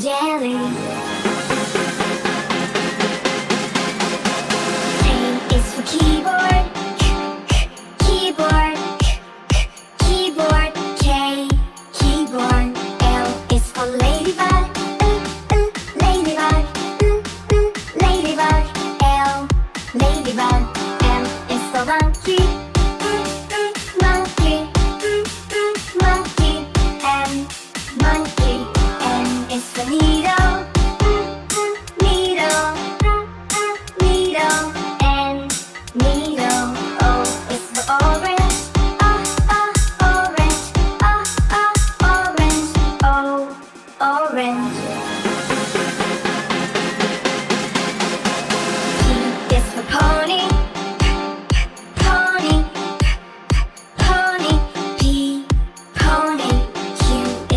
jelly. K is for keyboard, keyboard, keyboard. K, keyboard. L is for ladybug, ladybug, ladybug. L, ladybug. M is for monkey, monkey, monkey. M, monkey. N is for needle, needle, needle. N, needle. O is for orange, orange, orange. O, orange. P is for pony, pony, pony. P, pony. Q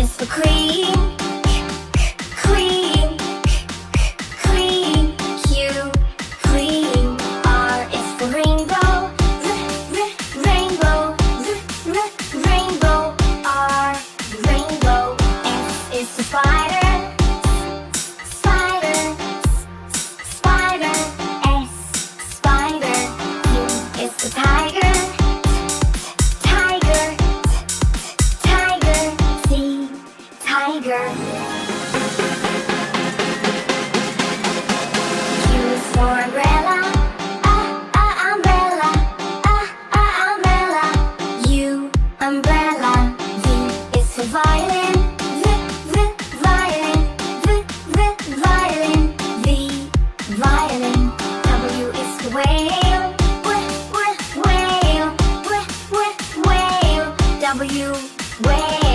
is for queen, queen, queen. Q, queen. R is for rainbow, rainbow, rainbow. R, rainbow. S is for spider, spider, spider. S, spider. U is for tiger, tiger, tiger. C, tiger. Q is for umbrella, umbrella, umbrella. U, umbrella. V is for violin, violin, violin. V, violin. W is for whale, whale, whale. W, whale.